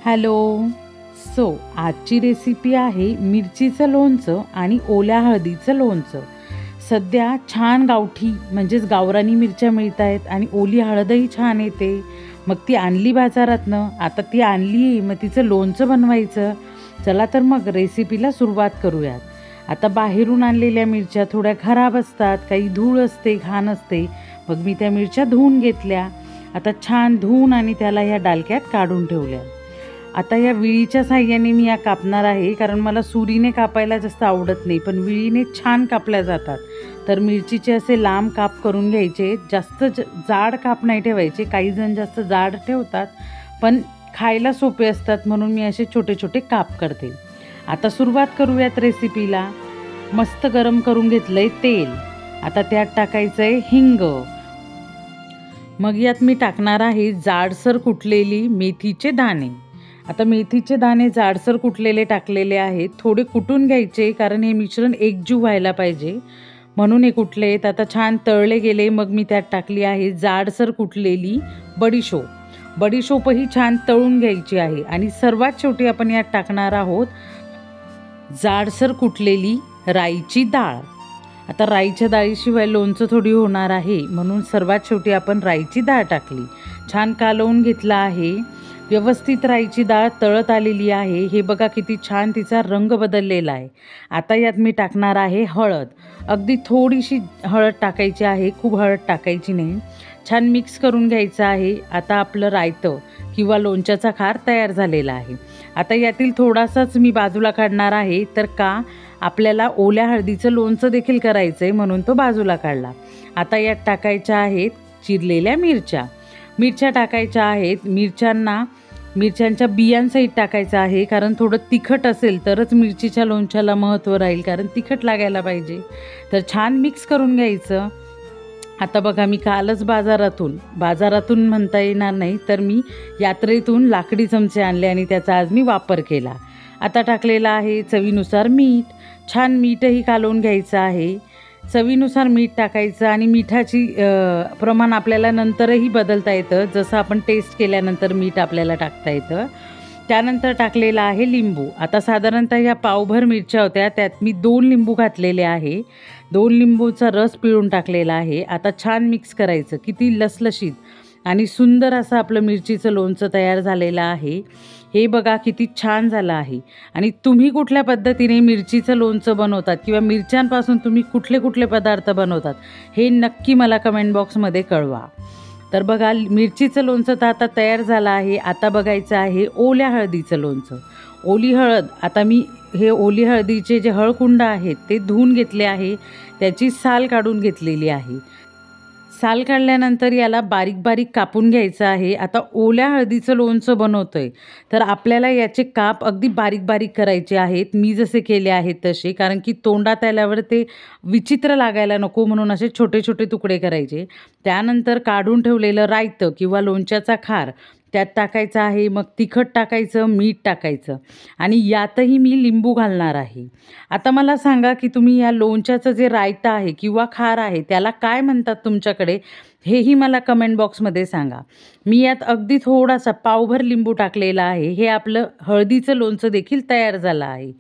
Hello. आजची recipe आहे मिरचीचं लोणचं आणि ओल्या हळदीचं लोणचं. सध्या छान गावठी म्हणजेच गावरानी मिरच्या मिळत आहेत आणि ओली हळदही छान येते. मग ती आणली बाजारातनं, आता ती आणली मग तिचं लोणचं बनवायचं. चला तर मग रेसिपीला सुरुवात करूयात. आता बाहेरून आणलेल्या मिरच्या थोड्या खराब असतात, काही धूळ असते, घाण असते. मग मी त्या मिरच्या धुवून घेतल्या. आता छान धुवून आणि त्याला ह्या डालक्यात काढून ठेवल्या. आता या विळीच्या साहाय्याने मी या कापणार आहे, कारण मला सुरीने कापायला जास्त आवडत नाही, पण विळीने छान कापल्या जातात. तर मिरचीचे असे लांब काप करून घ्यायचे, जास्त जाड काप नाही ठेवायचे. काही जण जास्त जाड ठेवतात, पण खायला सोपे असतात म्हणून मी असे छोटे छोटे काप करते. आता सुरुवात करूयात रेसिपीला. मस्त गरम करून घेतलं आहे तेल. आता त्यात टाकायचं आहे हिंग. मग यात मी टाकणार आहे जाडसर कुटलेली मेथीचे दाणे. आता मेथीचे दाणे जाडसर कुटलेले टाकलेले आहेत. थोडे कुटून घ्यायचे, कारण हे मिश्रण एकजीव व्हायला पाहिजे म्हणून हे कुटलेत. आता छान तळले गेले. मग मी त्यात टाकली आहे जाडसर कुटलेली बडीशोप. बडीशोपही छान तळून घ्यायची आहे. आणि सर्वात शेवटी आपण यात टाकणार आहोत जाडसर कुटलेली राईची डाळ. आता राईच्या डाळीशिवाय लोणचं थोडी होणार आहे, म्हणून सर्वात शेवटी आपण राईची डाळ टाकली. छान कालवून घेतला आहे. व्यवस्थित राईची डाळ तळत आलेली आहे. हे बघा किती छान तिचा रंग बदललेला आहे. आता यात मी टाकणार आहे हळद. अगदी थोडीशी हळद टाकायची आहे, खूप हळद टाकायची नाही. छान मिक्स करून घ्यायचं आहे. आता आपलं रायतं किंवा लोणच्याचा खार तयार झालेला आहे. आता यातील थोडासाच मी बाजूला काढणार आहे, तर का आपल्याला ओल्या हळदीचं लोणचं देखील करायचं आहे म्हणून तो बाजूला काढला. आता यात टाकायच्या आहेत चिरलेल्या मिरच्या. मिरच्या टाकायच्या आहेत. मिरच्यांच्या बियांसहित टाकायचं आहे, कारण थोडं तिखट असेल तरच मिरचीच्या लोणच्याला महत्त्व राहील, कारण तिखट लागायला पाहिजे. तर छान मिक्स करून घ्यायचं. आता बघा, मी कालच बाजारातून म्हणता येणार नाही, तर मी यात्रेतून लाकडी चमचे आणले आणि त्याचा आज मी वापर केला. आता टाकलेला आहे चवीनुसार मीठ. छान मीठही कालवून घ्यायचं आहे. चवीनुसार मीठ टाकायचं आणि मिठाची प्रमाण आपल्याला नंतरही बदलता येतं, जसं आपण टेस्ट केल्यानंतर मीठ आपल्याला टाकता येतं. त्यानंतर टाकलेला आहे लिंबू. आता साधारणतः ह्या पावभर मिरच्या होत्या, त्यात मी 2 लिंबू घातलेले आहे. 2 लिंबूचा रस पिळून टाकलेला आहे. आता छान मिक्स करायचं. किती लसलशीत आणि सुंदर असं आपलं मिरचीचं लोणचं तयार झालेलं आहे. हे बघा किती छान झालं आहे. आणि तुम्ही कुठल्या पद्धतीने मिरचीचं लोणचं बनवतात किंवा मिरच्यांपासून तुम्ही कुठले कुठले पदार्थ बनवतात हे नक्की मला कमेंट बॉक्समध्ये कळवा. तर बघा, मिरचीचं लोणचं तर आता तयार झालं आहे. आता बघायचं आहे ओल्या हळदीचं लोणचं. ओली हळद. आता मी हे ओली हळदीचे जे हळकुंड आहेत ते धुवून घेतले आहे. त्याची साल काढून घेतलेली आहे. साल काढल्यानंतर याला बारीक बारीक कापून घ्यायचं आहे. आता ओल्या हळदीचं लोणचं बनवतोय, तर आपल्याला याचे काप अगदी बारीक बारीक करायचे आहेत. मी जसे केले आहेत तसे, कारण की तोंडात आल्यावर ते विचित्र लागायला नको म्हणून असे छोटे छोटे तुकडे करायचे. त्यानंतर काढून ठेवलेलं रायतं किंवा लोणच्याचा खार त्यात टाकायचं आहे. मग तिखट टाकायचं, मीठ टाकायचं आणि यातही मी लिंबू घालणार आहे. आता मला सांगा की तुम्ही या लोणच्याचं जे रायतं आहे किंवा खार आहे त्याला काय म्हणतात तुमच्याकडे, हेही मला कमेंट बॉक्समध्ये सांगा. मी यात अगदी थोडासा पावभर लिंबू टाकलेला आहे. हे आपलं हळदीचं लोणचं देखील तयार झालं आहे.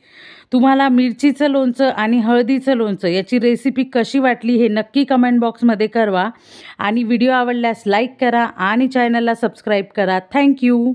तुम्हाला मिरचीचं लोणचं आणि हळदीचं लोणचं याची रेसिपी कशी वाटली हे नक्की कमेंट बॉक्समध्ये कळवा. आणि व्हिडिओ आवडल्यास लाईक करा आणि चॅनलला सबस्क्राईब करा. थँक्यू.